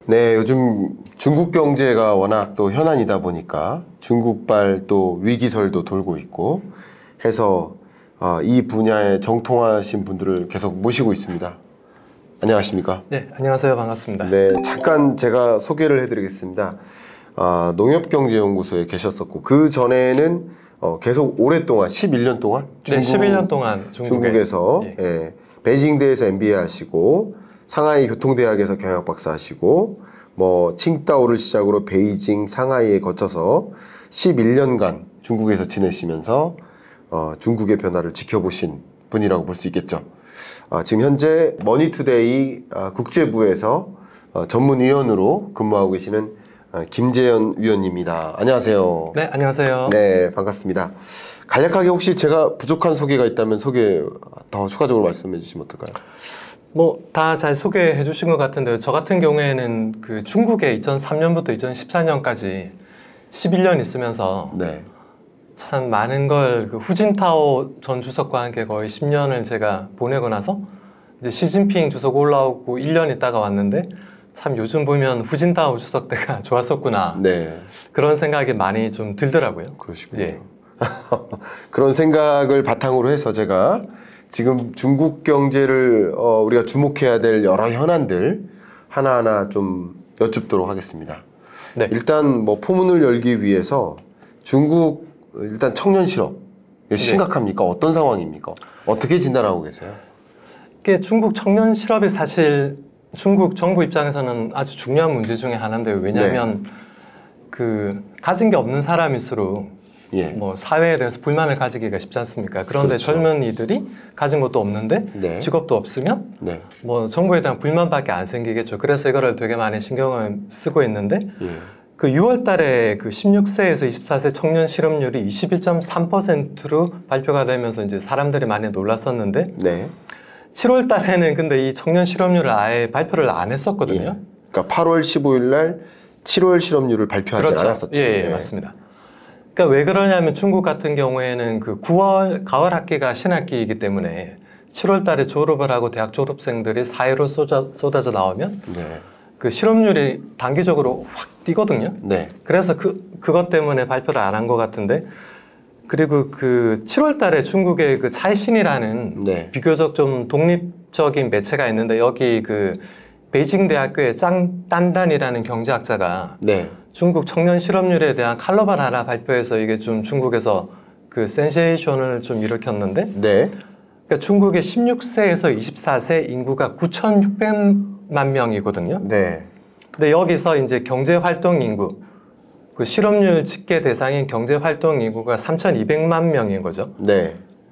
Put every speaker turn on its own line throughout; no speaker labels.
네, 요즘 중국 경제가 워낙 또 현안이다 보니까 중국발 또 위기설도 돌고 있고 해서 이 분야에 정통하신 분들을 계속 모시고 있습니다. 안녕하십니까?
네, 안녕하세요. 반갑습니다.
네, 잠깐 제가 소개를 해드리겠습니다. 농협경제연구소에 계셨었고 그 전에는 계속 오랫동안 11년 동안
네, 11년 동안
중국에서 예, 베이징대에서 MBA 하시고 상하이 교통대학에서 경영학박사 하시고 뭐 칭다오를 시작으로 베이징, 상하이에 거쳐서 11년간 중국에서 지내시면서 중국의 변화를 지켜보신 분이라고 볼 수 있겠죠. 지금 현재 머니투데이 국제부에서 전문위원으로 근무하고 계시는 김재현 위원님입니다. 안녕하세요.
네, 안녕하세요.
네, 반갑습니다. 간략하게 혹시 제가 부족한 소개가 있다면 소개 더 추가적으로 말씀해 주시면 어떨까요?
뭐 다 잘 소개해 주신 것 같은데요. 저 같은 경우에는 그 중국에 2003년부터 2014년까지 11년 있으면서
네.
참 많은 걸 그 후진타오 전 주석과 함께 거의 10년을 제가 보내고 나서 이제 시진핑 주석 올라오고 1년 있다가 왔는데 참 요즘 보면 후진타오 주석 때가 좋았었구나.
네.
그런 생각이 많이 좀 들더라고요.
그러시군요.
예.
그런 생각을 바탕으로 해서 제가 지금 중국 경제를 우리가 주목해야 될 여러 현안들 하나하나 좀 여쭙도록 하겠습니다.
네.
일단 뭐 포문을 열기 위해서 중국 일단 청년 실업 심각합니까? 어떤 상황입니까? 어떻게 진단하고 계세요?
이게 중국 청년 실업이 사실 중국 정부 입장에서는 아주 중요한 문제 중에 하나인데요. 왜냐하면 그 가진 게 없는 사람일수록 뭐 사회에 대해서 불만을 가지기가 쉽지 않습니까? 그런데
그렇죠.
젊은이들이 가진 것도 없는데 직업도 없으면 뭐 정부에 대한 불만밖에 안 생기겠죠. 그래서 이거를 되게 많이 신경을 쓰고 있는데 그 6월 달에 그 16세에서 24세 청년 실업률이 21.3%로 발표가 되면서 이제 사람들이 많이 놀랐었는데 7월 달에는 근데 이 청년 실업률을 아예 발표를 안 했었거든요.
그러니까 8월 15일 날 7월 실업률을 발표하지 않았었죠.
예, 맞습니다. 그러니까 왜 그러냐면 중국 같은 경우에는 그 9월 가을 학기가 신학기이기 때문에 7월 달에 졸업을 하고 대학 졸업생들이 사회로 쏟아져 나오면 그 실업률이 단기적으로 확 뛰거든요. 그래서 그것 때문에 발표를 안 한 것 같은데, 그리고 그 7월 달에 중국의 그 차이신이라는 비교적 좀 독립적인 매체가 있는데 여기 그 베이징 대학교의 딴단이라는 경제학자가 중국 청년 실업률에 대한 칼럼을 하나 발표해서 이게 좀 중국에서 그 센세이션을 좀 일으켰는데 그러니까 중국의 16세에서 24세 인구가 9,600만 명이거든요. 근데 여기서 이제 경제활동 인구, 그 실업률 집계 대상인 경제활동 인구가 3,200만 명인 거죠.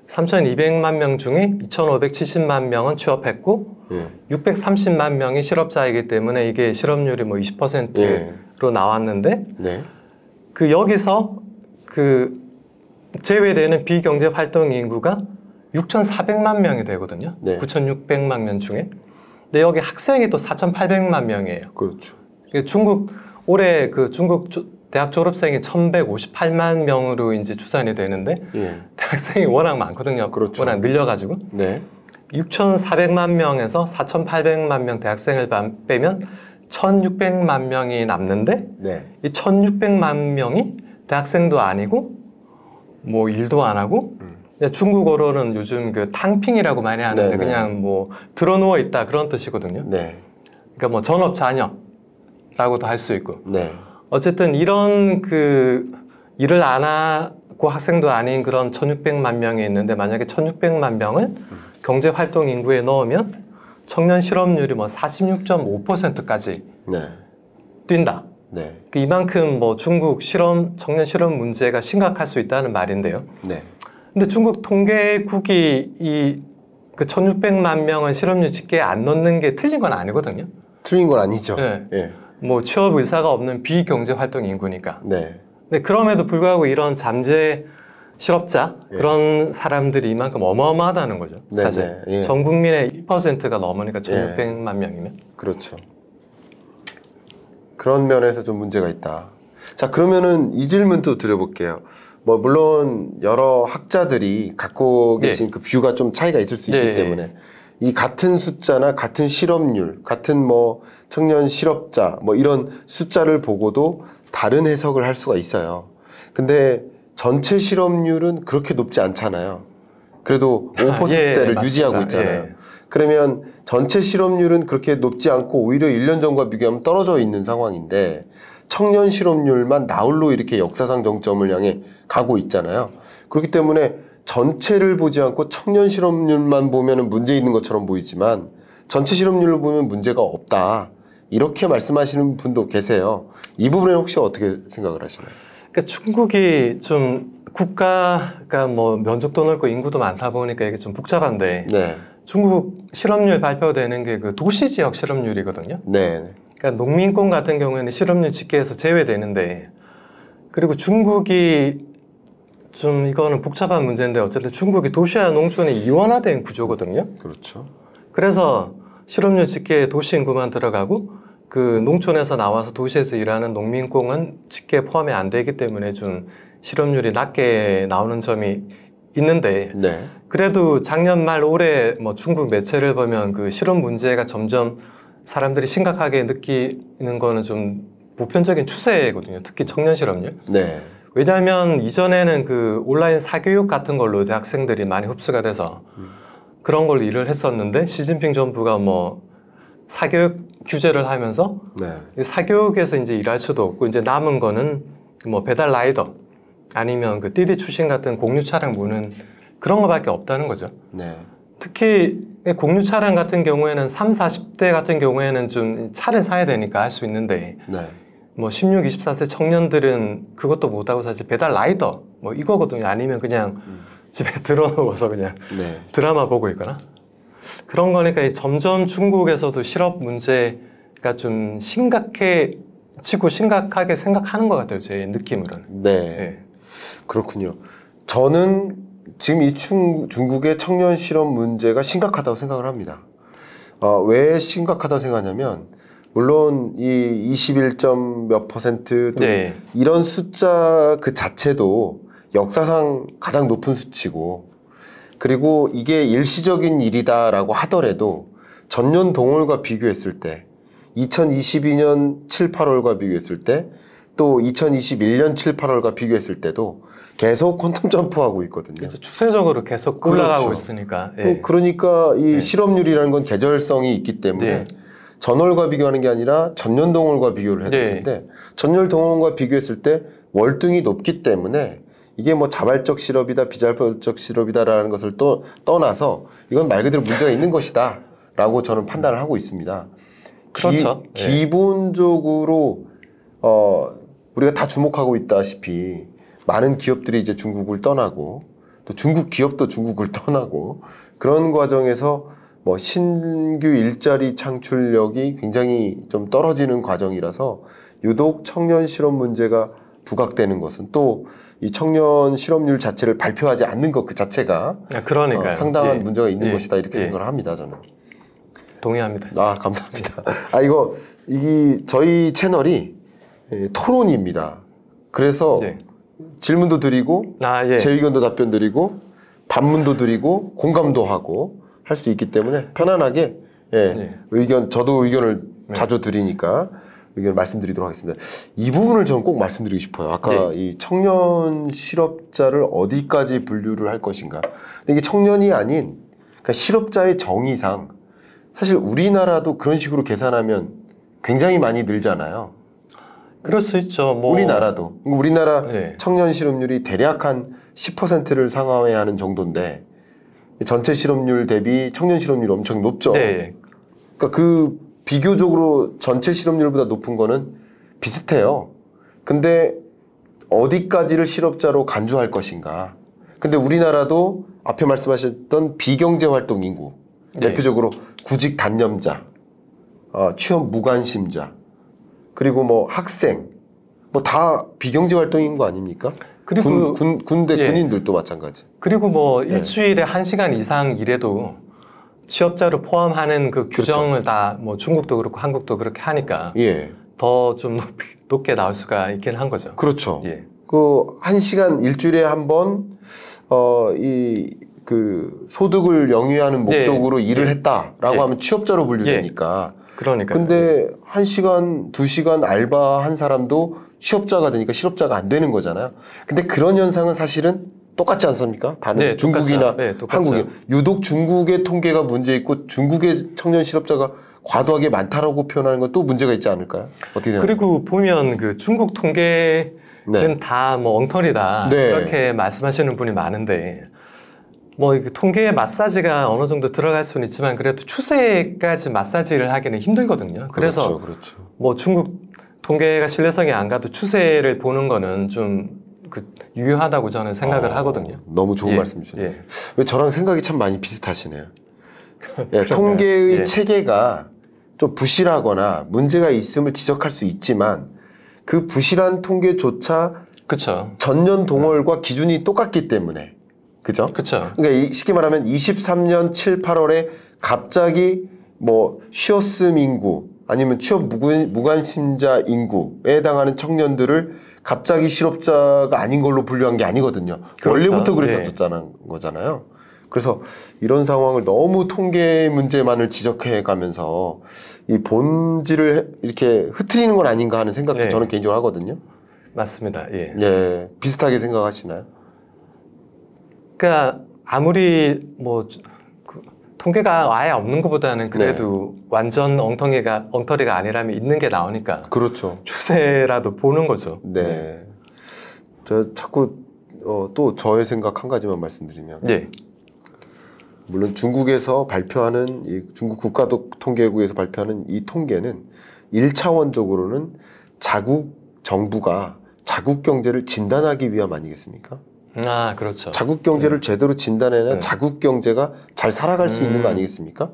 3,200만 명 중에 2,570만 명은 취업했고 630만 명이 실업자이기 때문에 이게 실업률이 뭐 20%로 나왔는데 그 여기서 그 제외되는 비경제 활동 인구가 6,400만 명이 되거든요. 9,600만 명 중에. 근데 여기 학생이 또 4,800만 명이에요.
그렇죠.
올해 그 중국 대학 졸업생이 1,158만 명으로 이제 추산이 되는데 대학생이 워낙 많거든요. 워낙 늘려가지고 6,400만 명에서 4,800만 명 대학생을 빼면 1,600만 명이 남는데 이 1,600만 명이 대학생도 아니고 뭐 일도 안 하고 중국어로는 요즘 그 탕핑이라고 많이 하는데 그냥 뭐 드러누워 있다 그런 뜻이거든요. 그러니까 뭐 전업 자녀라고도 할 수 있고 어쨌든 이런 그 일을 안 하고 학생도 아닌 그런 1,600만 명이 있는데 만약에 1,600만 명을 경제활동 인구에 넣으면 청년 실업률이 뭐 46.5%까지 뛴다. 이만큼 뭐 중국 청년 실업 문제가 심각할 수 있다는 말인데요. 근데 중국 통계국이 이 그 1,600만 명은 실업률 집계에 안 넣는 게 틀린 건 아니거든요.
틀린 건 아니죠.
뭐 취업 의사가 없는 비경제 활동 인구니까. 근데 그럼에도 불구하고 이런 잠재 실업자 그런 사람들이 이만큼 어마어마하다는 거죠. 사실 전 국민의 1%가 넘으니까 1,600만 명이면.
그렇죠. 그런 면에서 좀 문제가 있다. 자, 그러면은 이 질문도 드려볼게요. 뭐 물론 여러 학자들이 갖고 계신 그 뷰가 좀 차이가 있을 수 있기 때문에 이 같은 숫자나 같은 실업률, 같은 뭐 청년 실업자 뭐 이런 숫자를 보고도 다른 해석을 할 수가 있어요. 근데 전체 실업률은 그렇게 높지 않잖아요. 그래도 5%대를 유지하고 있잖아요.
예.
그러면 전체 실업률은 그렇게 높지 않고 오히려 1년 전과 비교하면 떨어져 있는 상황인데 청년 실업률만 나홀로 이렇게 역사상 정점을 향해 가고 있잖아요. 그렇기 때문에 전체를 보지 않고 청년 실업률만 보면 문제 있는 것처럼 보이지만 전체 실업률로 보면 문제가 없다. 이렇게 말씀하시는 분도 계세요. 이 부분에 혹시 어떻게 생각을 하시나요?
그러니까 중국이 좀 국가가 뭐 면적도 넓고 인구도 많다 보니까 이게 좀 복잡한데
네.
중국 실업률 발표되는 게 그 도시 지역 실업률이거든요.
네.
그러니까 농민권 같은 경우에는 실업률 집계에서 제외되는데 그리고 중국이 좀 이거는 복잡한 문제인데 어쨌든 중국이 도시와 농촌이 이원화된 구조거든요.
그렇죠.
그래서 실업률 집계에 도시 인구만 들어가고 그 농촌에서 나와서 도시에서 일하는 농민공은 집계에 포함이 안 되기 때문에 좀 실업률이 낮게 나오는 점이 있는데
네.
그래도 작년 말 올해 뭐 중국 매체를 보면 그 실업 문제가 점점 사람들이 심각하게 느끼는 거는 좀 보편적인 추세거든요. 특히 청년 실업률.
네.
왜냐하면 이전에는 그 온라인 사교육 같은 걸로 대학생들이 많이 흡수가 돼서 그런 걸로 일을 했었는데 시진핑 정부가 뭐 사교육 규제를 하면서
네.
사교육에서 이제 일할 수도 없고 이제 남은 거는 뭐 배달 라이더 아니면 그滴滴 출신 같은 공유 차량 모는 그런 거밖에 없다는 거죠.
네.
특히 공유 차량 같은 경우에는 3, 40대 같은 경우에는 좀 차를 사야 되니까 할 수 있는데
네.
뭐 16, 24세 청년들은 그것도 못하고 사실 배달 라이더 뭐 이거거든요. 아니면 그냥 집에 들어놓아서 그냥
네.
드라마 보고 있거나 그런 거니까 점점 중국에서도 실업 문제가 좀 심각해지고 심각하게 생각하는 것 같아요. 제 느낌으로는.
네.
네.
그렇군요. 저는 지금 이 중국의 청년 실업 문제가 심각하다고 생각을 합니다. 왜 심각하다고 생각하냐면 물론 이 21점 몇 퍼센트 또
네.
이런 숫자 그 자체도 역사상 가장 높은 수치고 그리고 이게 일시적인 일이다라고 하더라도 전년 동월과 비교했을 때 2022년 7, 8월과 비교했을 때 또 2021년 7, 8월과 비교했을 때도 계속 퀀텀 점프하고 있거든요.
그래서 추세적으로 계속 올라가고
그렇죠.
있으니까. 예.
그러니까 이 실업률이라는 건 계절성이 있기 때문에
네.
전월과 비교하는 게 아니라 전년 동월과 비교를 해야 될
네.
텐데 전년 동월과 비교했을 때 월등히 높기 때문에 이게 뭐 자발적 실업이다 비자발적 실업이다라는 것을 또 떠나서 이건 말 그대로 문제가 있는 것이다 라고 저는 판단을 하고 있습니다.
그렇죠.
기본적으로 우리가 다 주목하고 있다시피 많은 기업들이 이제 중국을 떠나고 또 중국 기업도 중국을 떠나고 그런 과정에서 뭐 신규 일자리 창출력이 굉장히 좀 떨어지는 과정이라서 유독 청년 실업 문제가 부각되는 것은 또 이 청년 실업률 자체를 발표하지 않는 것 그 자체가
그러니까요.
상당한
예.
문제가 있는
예.
것이다 이렇게
예.
생각을 합니다 저는.
동의합니다.
감사합니다. 저희 채널이 토론입니다. 그래서
예.
질문도 드리고
예.
제 의견도 답변 드리고 반문도 드리고 공감도 하고 할 수 있기 때문에 편안하게
네.
저도 의견을 자주 드리니까 의견을 말씀드리도록 하겠습니다. 이 부분을 저는 꼭 말씀드리고 싶어요. 아까 이 청년 실업자를 어디까지 분류를 할 것인가. 근데 이게 청년이 아닌 그러니까 실업자의 정의상 사실 우리나라도 그런 식으로 계산하면 굉장히 많이 늘잖아요.
그럴 수 있죠. 뭐
우리나라
네.
청년 실업률이 대략 한 10%를 상회해야 하는 정도인데 전체 실업률 대비 청년 실업률이 엄청 높죠.
네.
그러니까 그 비교적으로 전체 실업률보다 높은 거는 비슷해요. 근데 어디까지를 실업자로 간주할 것인가. 근데 우리나라도 앞에 말씀하셨던 비경제활동 인구
네.
대표적으로 구직 단념자, 취업 무관심자, 그리고 뭐 학생, 뭐 다 비경제활동인 거 아닙니까?
그리고
군대 군인들도 마찬가지.
그리고 뭐 일주일에 1시간 이상 일해도 취업자를 포함하는 그 규정을 다 뭐 중국도 그렇고 한국도 그렇게 하니까 더 좀 높게 나올 수가 있긴 한 거죠.
그렇죠.
예.
그 1시간 일주일에 한 번 그 소득을 영위하는 목적으로
예.
일을
예.
했다라고
예.
하면 취업자로 분류되니까.
그러니까.
근데 1시간, 2시간 알바한 사람도 취업자가 되니까 실업자가 안 되는 거잖아요. 근데 그런 현상은 사실은 똑같지 않습니까? 다른
네,
중국이나
똑같죠. 네, 똑같죠.
한국이. 유독 중국의 통계가 문제 있고 중국의 청년 실업자가 과도하게 많다라고 표현하는 건 또 문제가 있지 않을까요? 어떻게 생각하세요?
그리고 보면 그 중국 통계는
네.
다 뭐 엉터리다
네.
그렇게 말씀하시는 분이 많은데 뭐 그 통계에 마사지가 어느 정도 들어갈 수는 있지만 그래도 추세까지 마사지를 하기는 힘들거든요. 그래서
그렇죠.
뭐 중국 통계가 신뢰성이 안 가도 추세를 보는 거는 좀 그 유효하다고 저는 생각을 하거든요.
너무 좋은
예,
말씀 주시네요.
예.
왜 저랑 생각이 참 많이 비슷하시네요. 예, 통계의
예.
체계가 좀 부실하거나 문제가 있음을 지적할 수 있지만 그 부실한 통계조차
그렇죠.
전년 동월과 기준이 똑같기 때문에 그죠?
그렇죠.
그러니까 쉽게 말하면 23년 7, 8월에 갑자기 뭐 쉬었음 인구 아니면 취업 무관심자 인구에 해당하는 청년들을 갑자기 실업자가 아닌 걸로 분류한 게 아니거든요.
그렇죠.
원래부터 그랬었다는 거잖아요. 그래서 이런 상황을 너무 통계 문제만을 지적해 가면서 이 본질을 이렇게 흐트리는 건 아닌가 하는 생각도
네.
저는 개인적으로 하거든요.
맞습니다. 예.
예, 비슷하게 생각하시나요?
그러니까 아무리 뭐 그 통계가 아예 없는 것보다는 그래도 완전 엉터리가 아니라면 있는 게 나오니까
그렇죠.
추세라도 보는 거죠.
네. 저 자꾸 또 저의 생각 한 가지만 말씀드리면
예.
물론 중국에서 발표하는 이 중국 국가통계국에서 발표하는 이 통계는 1차원적으로는 자국 정부가 자국 경제를 진단하기 위함 아니겠습니까?
아, 그렇죠.
자국 경제를 제대로 진단해야 자국 경제가 잘 살아갈 수 있는 거 아니겠습니까?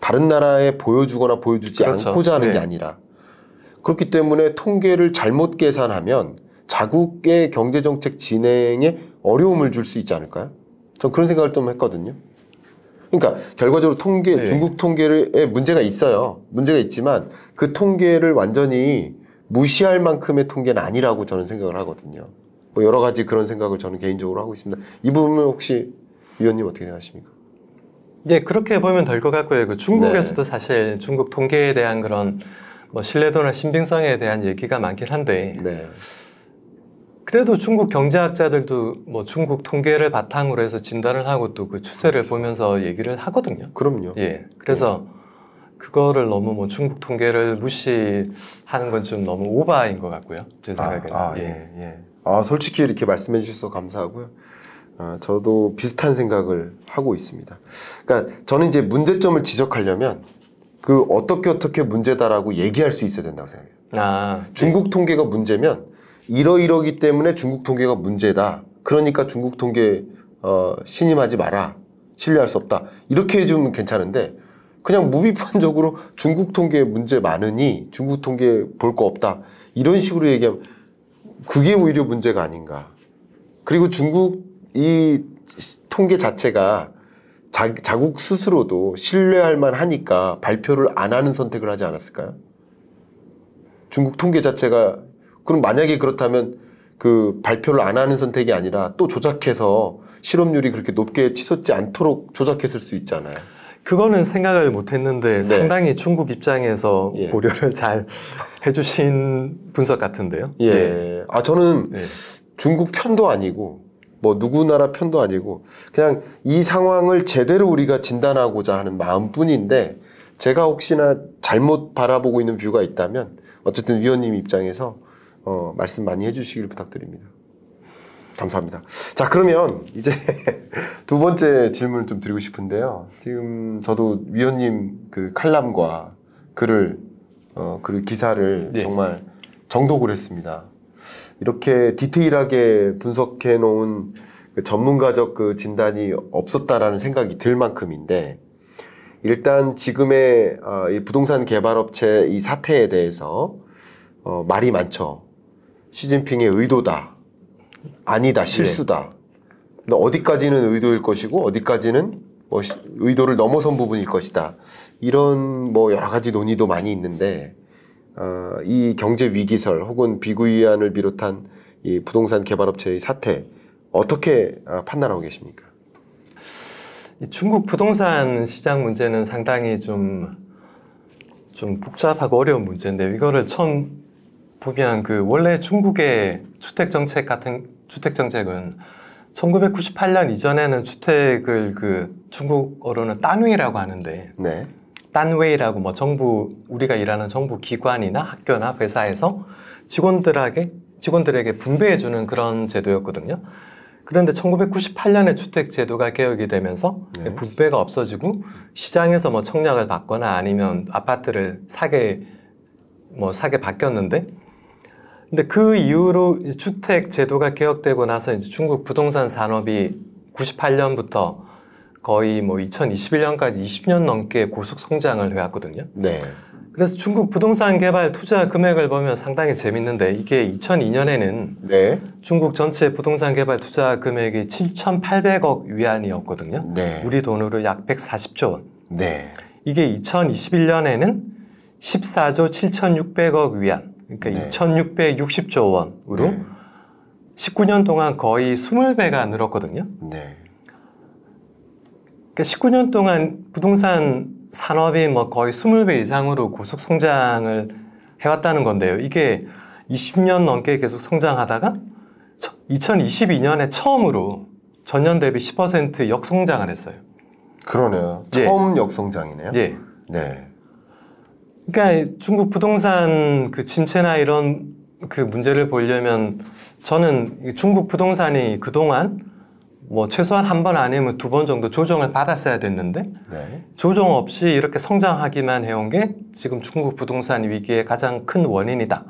다른 나라에 보여주거나 보여주지
그렇죠.
않고자 하는 게
네.
아니라 그렇기 때문에 통계를 잘못 계산하면 자국의 경제정책 진행에 어려움을 줄 수 있지 않을까요? 전 그런 생각을 좀 했거든요. 그러니까 결과적으로
네.
중국 통계에 문제가 있어요. 문제가 있지만 그 통계를 완전히 무시할 만큼의 통계는 아니라고 저는 생각을 하거든요. 뭐 여러 가지 그런 생각을 저는 개인적으로 하고 있습니다. 이 부분은 혹시 위원님 어떻게 생각하십니까?
예, 그렇게 보면 될 것 같고요. 그 중국에서도 사실 중국 통계에 대한 그런 뭐 신뢰도나 신빙성에 대한 얘기가 많긴 한데
네.
그래도 중국 경제학자들도 뭐 중국 통계를 바탕으로 해서 진단을 하고 또 그 추세를 보면서 얘기를 하거든요.
그럼요.
예, 그래서 그거를 너무 뭐 중국 통계를 무시하는 건 좀 너무 오바인 것 같고요. 제 생각에는.
예. 솔직히 이렇게 말씀해 주셔서 감사하고요. 저도 비슷한 생각을 하고 있습니다. 그러니까 저는 이제 문제점을 지적하려면 그 어떻게 문제다라고 얘기할 수 있어야 된다고 생각해요.
아,
중국 통계가 문제면 이러이러기 때문에 중국 통계가 문제다. 그러니까 중국 통계 신임하지 마라. 신뢰할 수 없다. 이렇게 해주면 괜찮은데 그냥 무비판적으로 중국 통계 문제 많으니 중국 통계 볼 거 없다. 이런 식으로 얘기하면 그게 오히려 문제가 아닌가. 그리고 중국 이 통계 자체가 자국 스스로도 신뢰할 만하니까 발표를 안 하는 선택을 하지 않았을까요? 중국 통계 자체가 그럼 만약에 그렇다면 그 발표를 안 하는 선택이 아니라 또 조작해서 실업률이 그렇게 높게 치솟지 않도록 조작했을 수 있잖아요.
그거는 생각을 못 했는데 상당히 중국 입장에서
예.
고려를 잘 해주신 분석 같은데요.
예. 저는
예.
중국 편도 아니고 뭐 누구 나라 편도 아니고 그냥 이 상황을 제대로 우리가 진단하고자 하는 마음뿐인데 제가 혹시나 잘못 바라보고 있는 뷰가 있다면 어쨌든 위원님 입장에서 말씀 많이 해주시길 부탁드립니다. 감사합니다. 자, 그러면 이제 두 번째 질문을 좀 드리고 싶은데요. 지금 저도 위원님 그 칼럼과 글을 그 기사를
네.
정말 정독을 했습니다. 이렇게 디테일하게 분석해 놓은 그 전문가적 그 진단이 없었다라는 생각이 들 만큼인데 일단 지금의 이 부동산 개발업체 이 사태에 대해서 말이 많죠. 시진핑의 의도다. 아니다. 실수다. 근데 어디까지는 의도일 것이고 어디까지는 뭐 의도를 넘어선 부분일 것이다. 이런 뭐 여러 가지 논의도 많이 있는데 이 경제 위기설 혹은 비구이안을 비롯한 이 부동산 개발업체의 사태 어떻게 판단하고 계십니까?
이 중국 부동산 시장 문제는 상당히 좀 복잡하고 어려운 문제인데 이거를 처음 보면 원래 중국의 주택 정책은 1998년 이전에는 주택을 중국어로는 딴웨이라고 하는데
네.
딴웨이라고 뭐 우리가 일하는 정부 기관이나 학교나 회사에서 직원들에게 분배해주는 그런 제도였거든요. 그런데 1998년에 주택 제도가 개혁이 되면서 분배가 없어지고 시장에서 뭐 청약을 받거나 아니면 아파트를 사게 바뀌었는데, 근데 그 이후로 주택 제도가 개혁되고 나서 이제 중국 부동산 산업이 98년부터 거의 뭐 2021년까지 20년 넘게 고속 성장을 해왔거든요.
네.
그래서 중국 부동산 개발 투자 금액을 보면 상당히 재밌는데 이게 2002년에는
네.
중국 전체 부동산 개발 투자 금액이 7,800억 위안이었거든요.
네.
우리 돈으로 약 140조 원.
네.
이게 2021년에는 14조 7,600억 위안, 그러니까
네.
2,660조 원으로
네.
19년 동안 거의 20배가 늘었거든요.
네.
그러니까 19년 동안 부동산 산업이 뭐 거의 20배 이상으로 고속 성장을 해왔다는 건데요. 이게 20년 넘게 계속 성장하다가 2022년에 처음으로 전년 대비 10% 역성장을 했어요.
그러네요.
예.
처음 역성장이네요.
예.
네.
그러니까 중국 부동산 침체나 이런 문제를 보려면 저는 중국 부동산이 그동안 뭐 최소한 한 번 아니면 두 번 정도 조정을 받았어야 됐는데
네.
조정 없이 이렇게 성장하기만 해온 게 지금 중국 부동산 위기의 가장 큰 원인이다.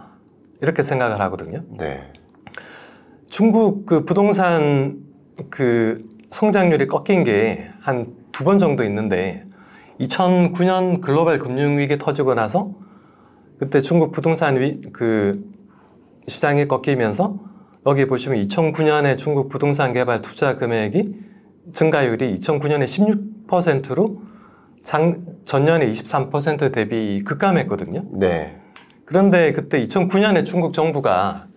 이렇게 생각을 하거든요.
네.
중국 부동산 성장률이 꺾인 게 한 두 번 정도 있는데 2009년 글로벌 금융위기 터지고 나서 그때 중국 부동산 시장이 꺾이면서 여기 보시면 2009년에 중국 부동산 개발 투자 금액이 증가율이 2009년에 16%로 전년에 23% 대비 급감했거든요.
네.
그런데 그때 2009년에 중국 정부가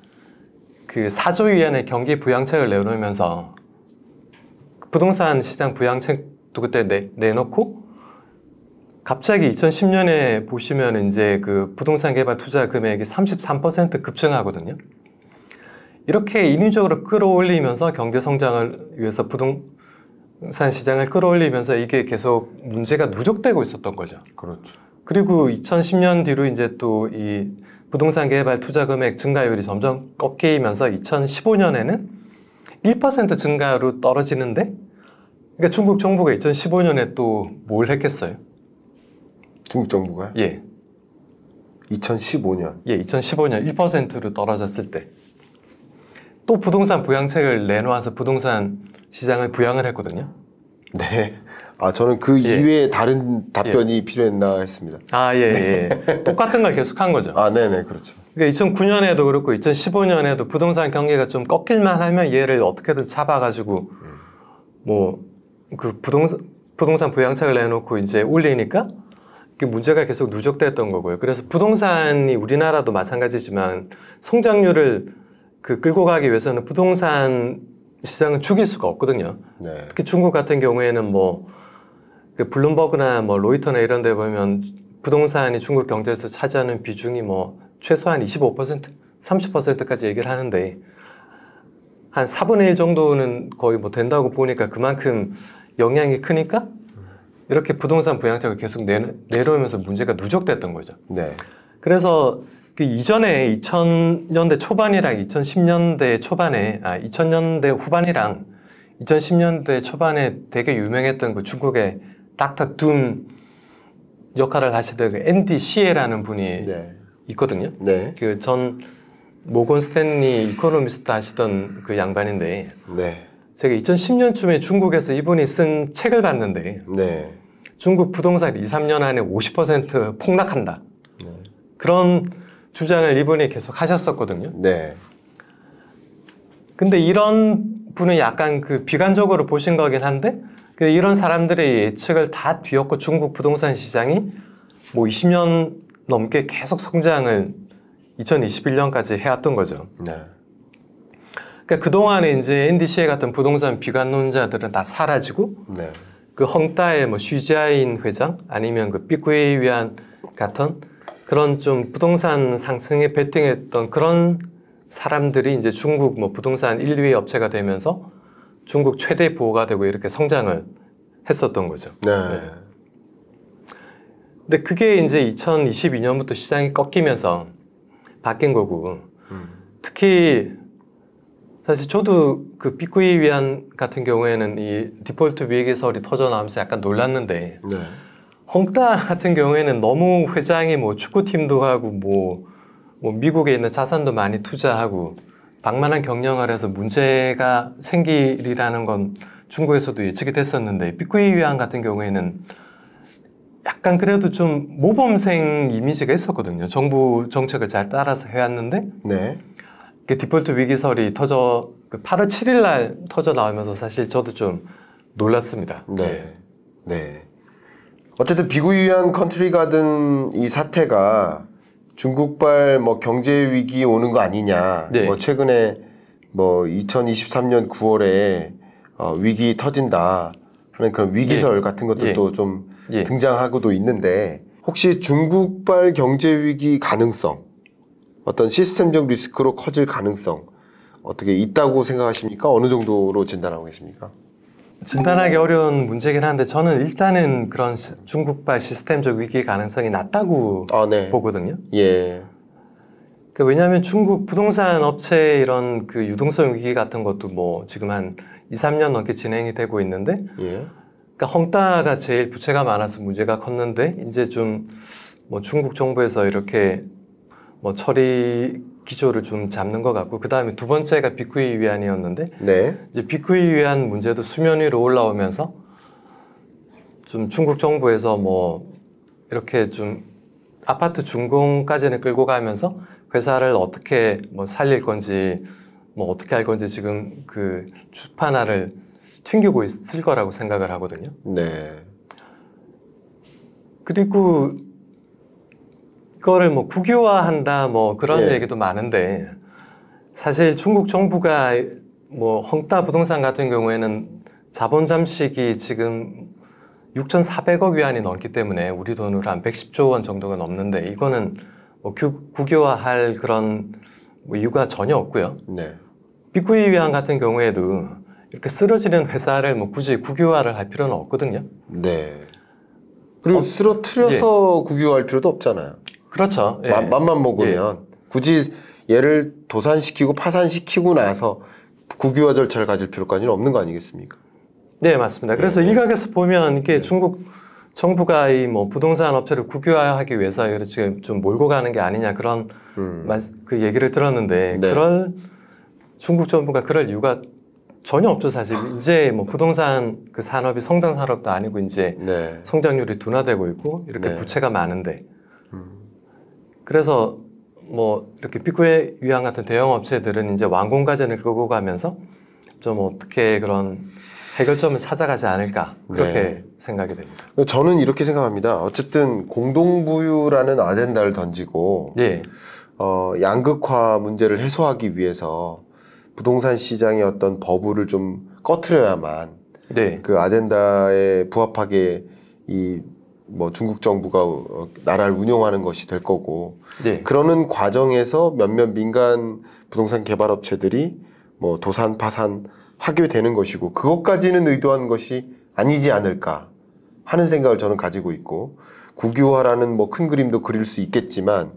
4조 위안의 경기 부양책을 내놓으면서 부동산 시장 부양책도 그때 내놓고 갑자기 2010년에 보시면 이제 부동산 개발 투자 금액이 33% 급증하거든요. 이렇게 인위적으로 끌어올리면서 경제 성장을 위해서 부동산 시장을 끌어올리면서 이게 계속 문제가 누적되고 있었던 거죠.
그렇죠.
그리고 2010년 뒤로 이제 또 이 부동산 개발 투자 금액 증가율이 점점 꺾이면서 2015년에는 1% 증가로 떨어지는데, 그러니까 중국 정부가 2015년에 또 뭘 했겠어요?
중국 정부가요?
예.
2015년.
예, 2015년 1%로 떨어졌을 때 또 부동산 부양책을 내놓아서 부동산 시장을 부양을 했거든요.
네. 아, 저는 이외에 다른 답변이 필요했나 했습니다.
아, 예. 똑같은 걸 계속한 거죠.
아, 네네, 그렇죠.
그러니까 2009년에도 그렇고 2015년에도 부동산 경기가 좀 꺾일만 하면 얘를 어떻게든 잡아가지고 부동산 부양책을 내놓고 이제 올리니까 문제가 계속 누적됐던 거고요. 그래서 부동산이 우리나라도 마찬가지지만 성장률을 끌고 가기 위해서는 부동산 시장은 죽일 수가 없거든요.
네.
특히 중국 같은 경우에는 블룸버그나 로이터나 이런 데 보면 부동산이 중국 경제에서 차지하는 비중이 최소한 25%, 30%까지 얘기를 하는데 한 4분의 1 정도는 거의 된다고 보니까 그만큼 영향이 크니까 이렇게 부동산 부양책을 계속 내려오면서 문제가 누적됐던 거죠.
네.
그래서 이전에 2000년대 초반이랑 2010년대 초반에, 2000년대 후반이랑 2010년대 초반에 되게 유명했던 중국의 닥터 둠 역할을 하시던 앤디 시에라는 분이
네.
있거든요.
네.
전 모건 스탠리 이코노미스트 하시던 양반인데,
네.
제가 2010년쯤에 중국에서 이분이 쓴 책을 봤는데,
네.
중국 부동산 2, 3년 안에 50% 폭락한다.
네.
그런 주장을 이분이 계속 하셨었거든요.
네.
근데 이런 분은 약간 비관적으로 보신 거긴 한데, 이런 사람들의 예측을 다 뒤엎고 중국 부동산 시장이 20년 넘게 계속 성장을 2021년까지 해왔던 거죠.
네.
그러니까 그동안에 이제 앤디 시에 같은 부동산 비관론자들은 다 사라지고,
네.
그 헝다의 뭐 쉬지아인 회장 아니면 그 삐꾸이 위안 같은 그런 좀 부동산 상승에 베팅했던 그런 사람들이 이제 중국 뭐 부동산 1, 2위 업체가 되면서 중국 최대 보호가 되고 이렇게 성장을 했었던 거죠.
네.
근데 그게 이제 2022년부터 시장이 꺾이면서 바뀐 거고, 특히 사실 저도 그 삐꾸이 위안 같은 경우에는 이 디폴트 위기설이 터져 나오면서 약간 놀랐는데,
네.
헝다 같은 경우에는 너무 회장이 뭐 축구팀도 하고 뭐 미국에 있는 자산도 많이 투자하고 방만한 경영을 해서 문제가 생기리라는 건 중국에서도 예측이 됐었는데, 삐꾸이 위안 같은 경우에는 약간 그래도 좀 모범생 이미지가 있었거든요. 정부 정책을 잘 따라서 해왔는데,
네.
그 디폴트 위기설이 터져, 그 8월 7일 날 터져 나오면서 사실 저도 좀 놀랐습니다.
네. 네. 어쨌든 비구유한 컨트리 가든 이 사태가 중국발 뭐 경제 위기 오는 거 아니냐.
네.
뭐 최근에 뭐 2023년 9월에 위기 터진다 하는 그런 위기설 같은 것들도 좀 등장하고도 있는데, 혹시 중국발 경제 위기 가능성, 어떤 시스템적 리스크로 커질 가능성 어떻게 있다고 생각하십니까? 어느 정도로 진단하고 계십니까?
진단하기 어려운 문제긴 한데 저는 일단은 그런 중국발 시스템적 위기 가능성이 낮다고
네.
보거든요.
예.
그러니까 왜냐하면 중국 부동산 업체 이런 그 유동성 위기 같은 것도 뭐 지금 한 2, 3년 넘게 진행이 되고 있는데,
예.
그러니까 헝다가 제일 부채가 많아서 문제가 컸는데, 이제 좀 뭐 중국 정부에서 이렇게 뭐 처리 기조를 좀 잡는 것 같고, 그 다음에 두 번째가 삐꾸이 위안이었는데,
네.
이제 삐꾸이 위안 문제도 수면 위로 올라오면서 좀 중국 정부에서 뭐 이렇게 좀 아파트 준공까지는 끌고 가면서 회사를 어떻게 뭐 살릴 건지 뭐 어떻게 할 건지 지금 그 주판화를 튕기고 있을 거라고 생각을 하거든요.
네.
그리고 이거를 뭐 국유화한다 뭐 그런 얘기도 많은데, 사실 중국 정부가 뭐 헝다 부동산 같은 경우에는 자본 잠식이 지금 6,400억 위안이 넘기 때문에 우리 돈으로 한 110조 원 정도가 넘는데, 이거는 뭐 국유화할 그런 뭐 이유가 전혀 없고요.
네.
삐꾸이 위안 같은 경우에도 이렇게 쓰러지는 회사를 뭐 굳이 국유화를 할 필요는 없거든요.
네. 그리고 쓰러뜨려서 국유화할 필요도 없잖아요.
그렇죠. 예.
맘만 먹으면 굳이 얘를 도산시키고 파산시키고 나서 국유화 절차를 가질 필요까지는 없는 거 아니겠습니까?
네, 맞습니다. 그래서 일각에서 보면 이게 중국 정부가 이 뭐 부동산 업체를 국유화하기 위해서 지금 좀 몰고 가는 게 아니냐 그런 그 얘기를 들었는데, 그럴 중국 정부가 그럴 이유가 전혀 없죠, 사실. 이제 뭐 부동산 그 산업이 성장 산업도 아니고 이제 성장률이 둔화되고 있고 이렇게 부채가 많은데, 그래서 뭐 이렇게 삐꾸이 위안 같은 대형 업체들은 이제 완공 과정을 끌고 가면서 좀 어떻게 그런 해결점을 찾아가지 않을까 그렇게 생각이 됩니다.
저는 이렇게 생각합니다. 어쨌든 공동부유라는 아젠다를 던지고 양극화 문제를 해소하기 위해서 부동산 시장의 어떤 버블을 좀 꺼트려야만 그 아젠다에 부합하게 이 뭐 중국 정부가 나라를 운영하는 것이 될 거고, 그러는 과정에서 몇몇 민간 부동산 개발업체들이 뭐 도산 파산 하게 되는 것이고, 그것까지는 의도한 것이 아니지 않을까 하는 생각을 저는 가지고 있고, 국유화라는 뭐 큰 그림도 그릴 수 있겠지만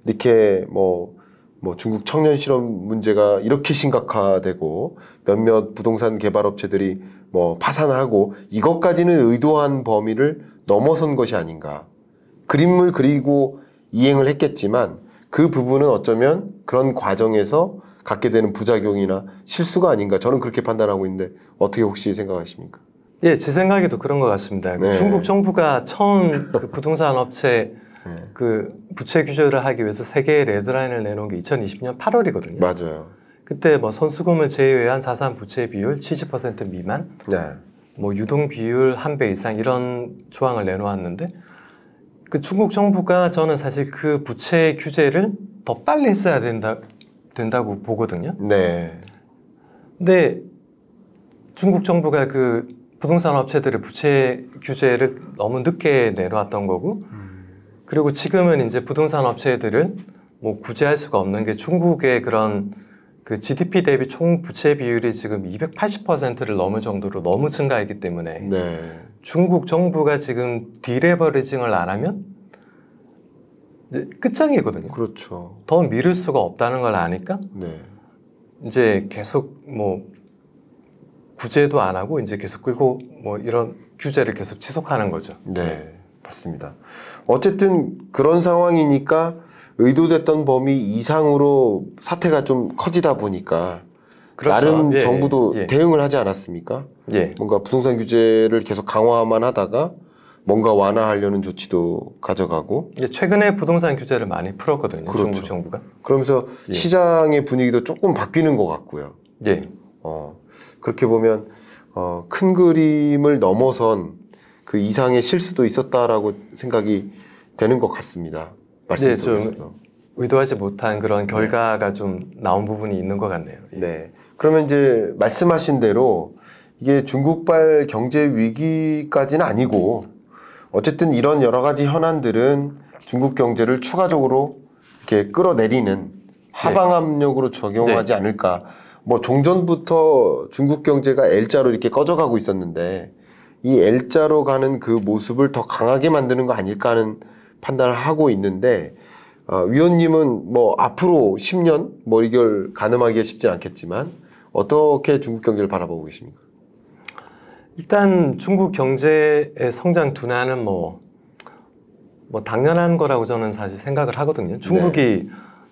이렇게 뭐 중국 청년 실업 문제가 이렇게 심각화되고 몇몇 부동산 개발업체들이 뭐 파산하고 이것까지는 의도한 범위를 넘어선 것이 아닌가. 그림을 그리고 이행을 했겠지만 그 부분은 어쩌면 그런 과정에서 갖게 되는 부작용이나 실수가 아닌가, 저는 그렇게 판단하고 있는데 어떻게 혹시 생각하십니까?
예, 제 생각에도 그런 것 같습니다. 중국 정부가 처음 그 부동산 업체 그 부채 규제를 하기 위해서 세계의 레드라인을 내놓은 게 2020년 8월이거든요.
맞아요.
그때 뭐 선수금을 제외한 자산 부채 비율 70% 미만, 뭐 유동 비율 1배 이상 이런 조항을 내놓았는데, 그 중국 정부가 저는 사실 그 부채 규제를 더 빨리 했어야 된다고 보거든요. 근데 중국 정부가 그 부동산 업체들의 부채 규제를 너무 늦게 내놓았던 거고, 그리고 지금은 이제 부동산 업체들은 뭐 구제할 수가 없는 게 중국의 그런 그 GDP 대비 총 부채 비율이 지금 280%를 넘을 정도로 너무 증가했기 때문에
네.
중국 정부가 지금 디레버리징을 안 하면 이제 끝장이거든요.
그렇죠.
더 미룰 수가 없다는 걸 아니까
네.
이제 계속 뭐 구제도 안 하고 이제 계속 끌고 뭐 이런 규제를 계속 지속하는 거죠.
네. 맞습니다. 어쨌든 그런 상황이니까 의도됐던 범위 이상으로 사태가 좀 커지다 보니까
그렇죠.
나름
예,
정부도
예.
대응을 하지 않았습니까?
예.
뭔가 부동산 규제를 계속 강화만 하다가 뭔가 완화하려는 조치도 가져가고
이게 최근에 부동산 규제를 많이 풀었거든요.
그렇죠.
중국 정부가.
그러면서
예.
시장의 분위기도 조금 바뀌는 것 같고요.
예.
그렇게 보면 큰 그림을 넘어선 그 이상의 실수도 있었다라고 생각이 되는 것 같습니다. 말씀
네,
속에서도.
좀 의도하지 못한 그런 결과가 좀 나온 부분이 있는 것 같네요. 예.
네. 그러면 이제 말씀하신 대로 이게 중국발 경제 위기까지는 아니고 어쨌든 이런 여러 가지 현안들은 중국 경제를 추가적으로 이렇게 끌어내리는 하방 압력으로 적용하지 않을까. 뭐 종전부터 중국 경제가 L자로 이렇게 꺼져가고 있었는데 이 L자로 가는 그 모습을 더 강하게 만드는 거 아닐까 하는 판단을 하고 있는데 위원님은 뭐 앞으로 10년 뭐 이걸 가늠하기가 쉽지 않겠지만 어떻게 중국 경제를 바라보고 계십니까?
일단 중국 경제의 성장 둔화는 뭐 당연한 거라고 저는 사실 생각을 하거든요. 중국이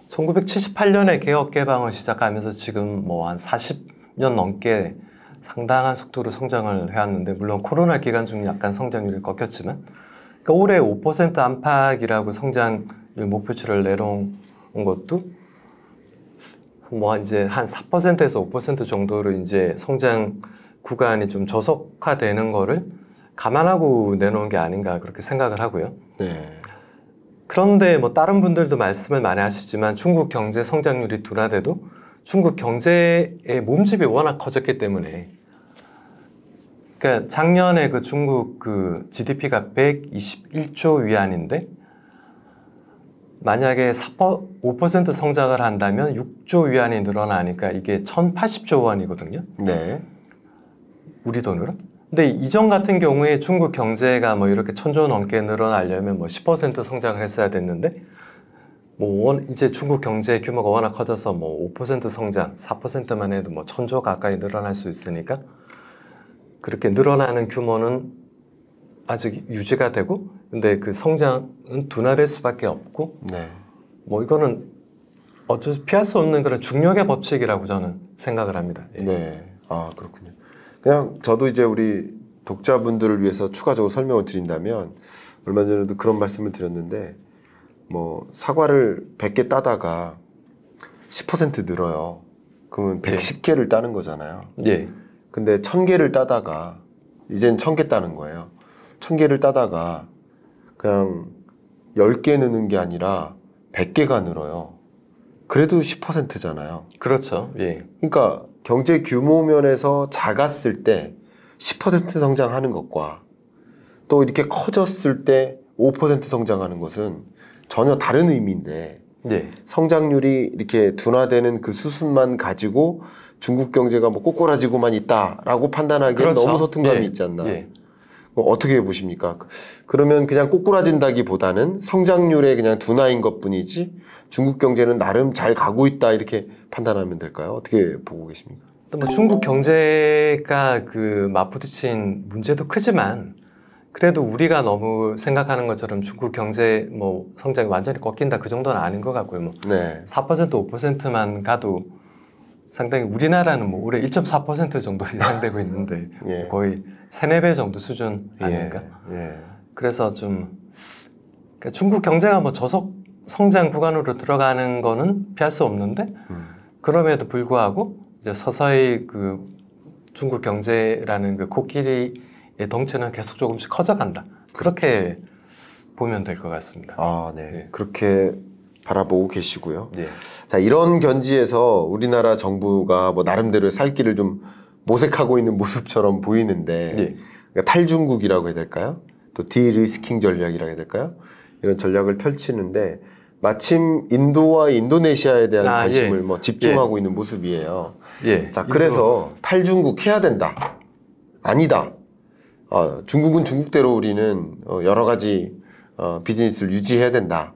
1978년에 개혁 개방을 시작하면서 지금 뭐 한 40년 넘게 상당한 속도로 성장을 해왔는데 물론 코로나 기간 중 약간 성장률이 꺾였지만 그러니까 올해 5% 안팎이라고 성장률 목표치를 내놓은 것도 뭐 이제 한 4%에서 5% 정도로 이제 성장 구간이 좀 저속화되는 거를 감안하고 내놓은 게 아닌가 그렇게 생각을 하고요.
네.
그런데 뭐 다른 분들도 말씀을 많이 하시지만 중국 경제 성장률이 둔화돼도 중국 경제의 몸집이 워낙 커졌기 때문에 그러니까 작년에 그 중국 그 GDP가 121조 위안인데 만약에 5% 성장을 한다면 6조 위안이 늘어나니까 이게 1080조 원이거든요.
네.
우리 돈으로. 근데 이전 같은 경우에 중국 경제가 뭐 이렇게 1000조 넘게 늘어나려면 뭐 10% 성장을 했어야 됐는데 뭐 이제 중국 경제 규모가 워낙 커져서 뭐 5% 성장, 4%만 해도 뭐 1000조 가까이 늘어날 수 있으니까 그렇게 늘어나는 규모는 아직 유지가 되고 근데 그 성장은 둔화될 수밖에 없고
네.
뭐 이거는 어쩔 수 피할 수 없는 그런 중력의 법칙이라고 저는 생각을 합니다. 예.
네. 아, 그렇군요. 그냥 저도 이제 우리 독자분들을 위해서 추가적으로 설명을 드린다면 얼마 전에도 그런 말씀을 드렸는데 뭐 사과를 100개 따다가 10% 늘어요. 그러면 110개를 따는 거잖아요.
예.
근데 1000개를 따다가 이젠 1000개 따는 거예요. 1000개를 따다가 그냥 10개 느는 게 아니라 100개가 늘어요. 그래도 10%잖아요.
그렇죠. 예.
그러니까 경제 규모 면에서 작았을 때 10% 성장하는 것과 또 이렇게 커졌을 때 5% 성장하는 것은 전혀 다른 의미인데
예.
성장률이 이렇게 둔화되는 그 수순만 가지고 중국 경제가 뭐 꼬꾸라지고만 있다라고 판단하기엔
그렇죠.
너무 서툰감이
예.
있지 않나.
예.
어떻게 보십니까? 그러면 그냥 꼬꾸라진다기보다는 성장률의 그냥 둔화인 것뿐이지 중국 경제는 나름 잘 가고 있다 이렇게 판단하면 될까요? 어떻게 보고 계십니까?
또 뭐 중국 경제가 그 맞부딪힌 문제도 크지만 그래도 우리가 너무 생각하는 것처럼 중국 경제 뭐 성장이 완전히 꺾인다 그 정도는 아닌 것 같고요. 뭐
네.
4% 5%만 가도 상당히 우리나라는 뭐 올해 1.4% 정도 예상되고 있는데
예.
거의 3, 4배 정도 수준 아닌가.
예.
그래서 좀 그러니까 중국 경제가 뭐 저속 성장 구간으로 들어가는 거는 피할 수 없는데 그럼에도 불구하고 이제 서서히 그 중국 경제라는 그 코끼리의 덩치는 계속 조금씩 커져간다. 그렇게 보면 될 것 같습니다.
아, 네.
예.
그렇게 바라보고 계시고요.
예.
자, 이런 견지에서 우리나라 정부가 뭐 나름대로의 살 길을 좀 모색하고 있는 모습처럼 보이는데
예.
그러니까 탈중국이라고 해야 될까요? 또 디리스킹 전략이라고 해야 될까요? 이런 전략을 펼치는데 마침 인도와 인도네시아에 대한 관심을
예.
뭐 집중하고 있는 모습이에요.
예.
자, 그래서 탈중국 해야 된다. 아니다. 중국은 중국대로 우리는 여러 가지 비즈니스를 유지해야 된다.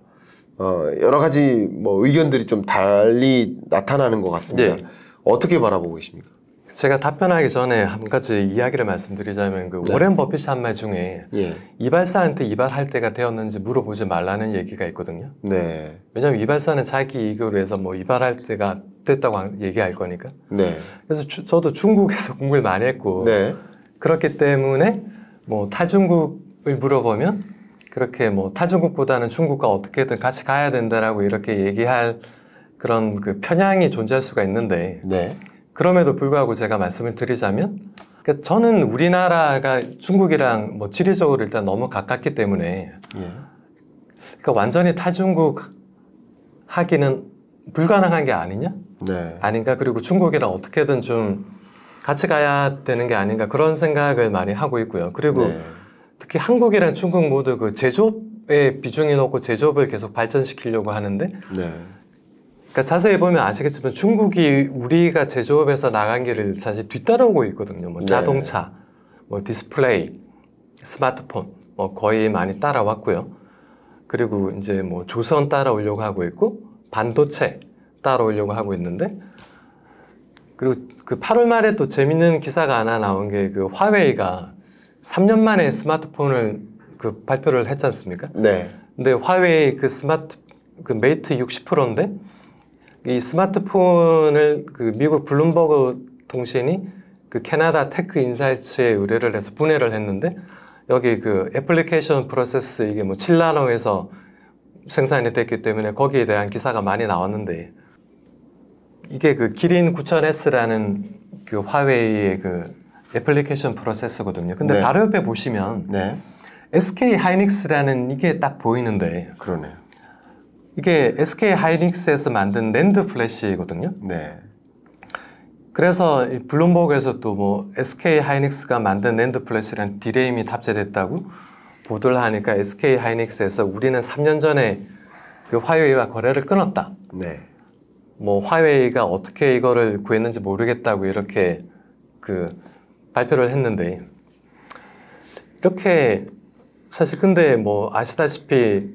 여러 가지 뭐 의견들이 좀 달리 나타나는 것 같습니다.
예.
어떻게 바라보고 계십니까?
제가 답변하기 전에 한 가지 이야기를 말씀드리자면 그 오렌 버핏이 한 말 중에
예.
이발사한테 이발할 때가 되었는지 물어보지 말라는 얘기가 있거든요.
네.
왜냐하면 이발사는 자기 이익을 위해서 뭐 이발할 때가 됐다고 얘기할 거니까.
네.
그래서 저도 중국에서 공부를 많이 했고
네.
그렇기 때문에 뭐 탈중국을 물어보면 그렇게 뭐 탈중국보다는 중국과 어떻게든 같이 가야 된다라고 이렇게 얘기할 그런 그 편향이 존재할 수가 있는데
네.
그럼에도 불구하고 제가 말씀을 드리자면 그러니까 저는 우리나라가 중국이랑 뭐 지리적으로 일단 너무 가깝기 때문에
예.
그러니까 완전히 탈중국 하기는 불가능한 게 아니냐?
네.
아닌가? 그리고 중국이랑 어떻게든 좀 같이 가야 되는 게 아닌가 그런 생각을 많이 하고 있고요. 그리고
네.
특히 한국이랑 중국 모두 그 제조업에 비중이 높고 제조업을 계속 발전시키려고 하는데
네.
그러니까 자세히 보면 아시겠지만 중국이 우리가 제조업에서 나간 길을 사실 뒤따라오고 있거든요. 뭐
네.
자동차, 뭐 디스플레이, 스마트폰 뭐 거의 많이 따라왔고요. 그리고 이제 뭐 조선 따라오려고 하고 있고 반도체 따라오려고 하고 있는데 그리고 그 8월 말에 또 재밌는 기사가 하나 나온 게 그 화웨이가 3년 만에 스마트폰을 그 발표를 했지 않습니까?
네.
근데 화웨이 그 그 메이트 60%인데 이 스마트폰을 그 미국 블룸버그 통신이 그 캐나다 테크 인사이츠에 의뢰를 해서 분해를 했는데 여기 그 애플리케이션 프로세스 이게 뭐 7나노에서 생산이 됐기 때문에 거기에 대한 기사가 많이 나왔는데 이게 그 기린 9000S라는 그 화웨이의 그 애플리케이션 프로세서거든요. 근데
네.
바로 옆에 보시면
네.
SK 하이닉스라는 이게 딱 보이는데
그러네요.
이게 SK 하이닉스에서 만든 낸드 플래시거든요.
네.
그래서 이 블룸버그에서 또 뭐 SK 하이닉스가 만든 낸드 플래시라는 디레임이 탑재됐다고 보도를 하니까 SK 하이닉스에서 우리는 3년 전에 그 화웨이와 거래를 끊었다.
네.
뭐 화웨이가 어떻게 이거를 구했는지 모르겠다고 이렇게 그 발표를 했는데 이렇게 사실 근데 뭐 아시다시피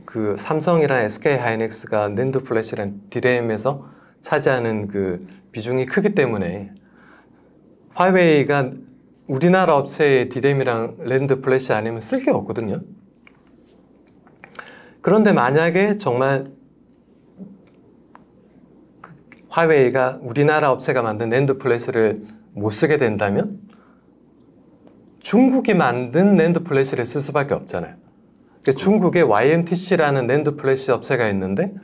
그 삼성이랑 SK 하이닉스가 낸드 플래시라는 디램에서 차지하는 그 비중이 크기 때문에 화웨이가 우리나라 업체의 디램이랑 낸드 플래시 아니면 쓸 게 없거든요. 그런데 만약에 정말 화웨이가 우리나라 업체가 만든 낸드 플래시를 못 쓰게 된다면 중국이 만든 낸드 플래시를 쓸 수밖에 없잖아요. 그러니까 중국에 YMTC라는 낸드 플래시 업체가 있는데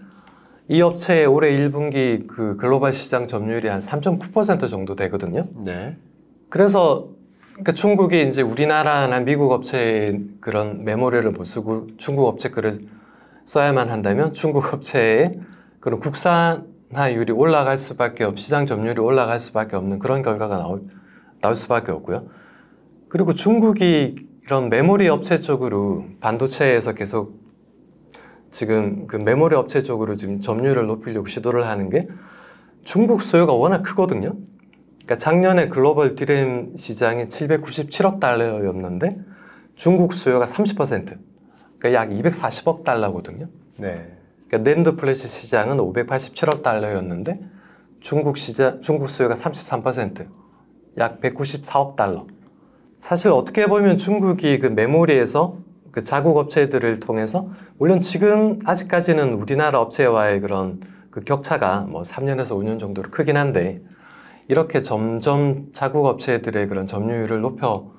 이 업체의 올해 1분기 그 글로벌 시장 점유율이 한 3.9% 정도 되거든요.
네.
그래서 그러니까 중국이 이제 우리나라나 미국 업체의 그런 메모리를 못 쓰고 중국 업체 거를 써야만 한다면 중국 업체의 그런 국산화율이 올라갈 수밖에 시장 점유율이 올라갈 수밖에 없는 그런 결과가 나올 수밖에 없고요. 그리고 중국이 이런 메모리 업체 쪽으로 반도체에서 계속 지금 그 메모리 업체 쪽으로 지금 점유율을 높이려고 시도를 하는 게 중국 수요가 워낙 크거든요. 그러니까 작년에 글로벌 디램 시장이 797억 달러였는데 중국 수요가 30%, 그러니까 약 240억 달러거든요.
네.
그러니까 낸드 플래시 시장은 587억 달러였는데 중국 수요가 33%, 약 194억 달러. 사실 어떻게 보면 중국이 그 메모리에서 그 자국 업체들을 통해서 물론 지금 아직까지는 우리나라 업체와의 그런 그 격차가 뭐 3년에서 5년 정도로 크긴 한데 이렇게 점점 자국 업체들의 그런 점유율을 높여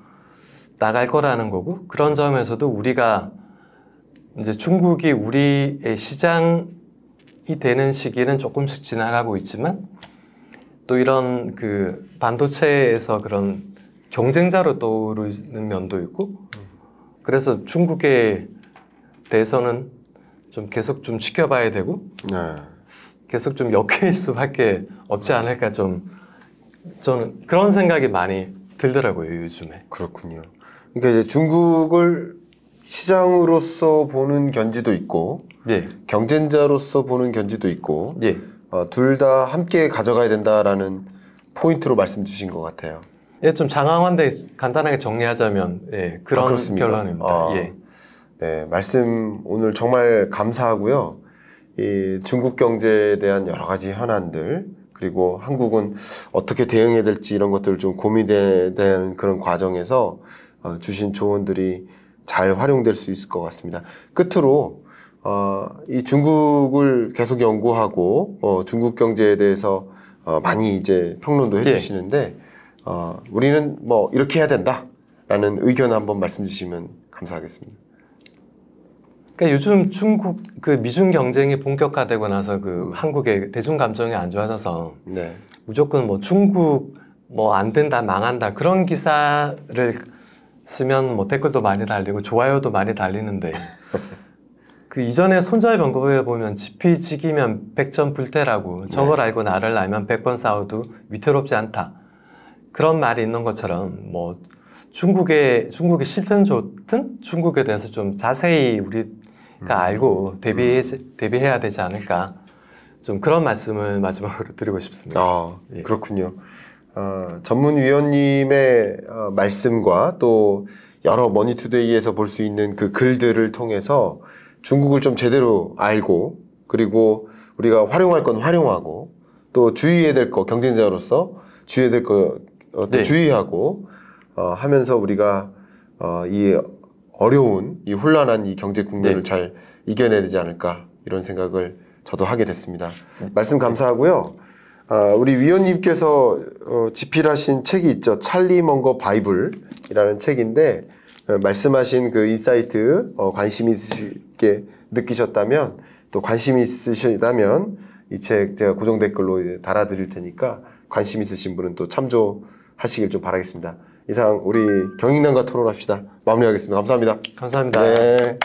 나갈 거라는 거고 그런 점에서도 우리가 이제 중국이 우리의 시장이 되는 시기는 조금씩 지나가고 있지만 또 이런 그 반도체에서 그런 경쟁자로 떠오르는 면도 있고 그래서 중국에 대해서는 좀 계속 좀 지켜봐야 되고
네.
계속 좀 역해일 수밖에 없지 않을까 좀 저는 그런 생각이 많이 들더라고요, 요즘에.
그렇군요. 그러니까 이제 중국을 시장으로서 보는 견지도 있고,
예,
경쟁자로서 보는 견지도 있고,
예.
둘 다 함께 가져가야 된다라는 포인트로 말씀 주신 것 같아요.
예, 좀 장황한데 간단하게 정리하자면 예, 그런
그렇습니까?
결론입니다. 예.
네, 말씀 오늘 정말 감사하고요. 이 중국 경제에 대한 여러 가지 현안들, 그리고 한국은 어떻게 대응해야 될지 이런 것들을 좀 고민해야 되는 그런 과정에서 주신 조언들이 잘 활용될 수 있을 것 같습니다. 끝으로 이 중국을 계속 연구하고 중국 경제에 대해서 많이 이제 평론도 해주시는데 우리는 뭐 이렇게 해야 된다라는 의견 한번 말씀 주시면 감사하겠습니다.
그러니까 요즘 중국 그 미중 경쟁이 본격화되고 나서 그 한국의 대중 감정이 안 좋아져서
네.
무조건 뭐 중국 뭐 안 된다, 망한다 그런 기사를 쓰면 뭐 댓글도 많이 달리고 좋아요도 많이 달리는데 그 이전에 손자의 방법에 보면 지피지기면 백전 불태라고 적을 알고 나를 알면 100번 싸워도 위태롭지 않다. 그런 말이 있는 것처럼 뭐 중국이 싫든 좋든 중국에 대해서 좀 자세히 우리가 알고 대비해야 되지 않을까. 좀 그런 말씀을 마지막으로 드리고 싶습니다. 예.
그렇군요. 전문위원님의 말씀과 또 여러 머니투데이에서 볼 수 있는 그 글들을 통해서 중국을 좀 제대로 알고 그리고 우리가 활용할 건 활용하고 또 주의해야 될 거 경쟁자로서 주의해야 될 거 또 주의하고 하면서 우리가 이 어려운 이 혼란한 이 경제 국면을 잘 이겨내야 되지 않을까 이런 생각을 저도 하게 됐습니다. 말씀 감사하고요. 우리 위원님께서 집필하신 책이 있죠. 찰리 먼거 바이블이라는 책인데 말씀하신 그 인사이트 관심 있으시게 느끼셨다면 또 관심 있으시다면 이 책 제가 고정 댓글로 달아드릴 테니까 관심 있으신 분은 또 참조하시길 좀 바라겠습니다. 이상 우리 경인남과 토론합시다. 마무리하겠습니다. 감사합니다.
감사합니다.
네.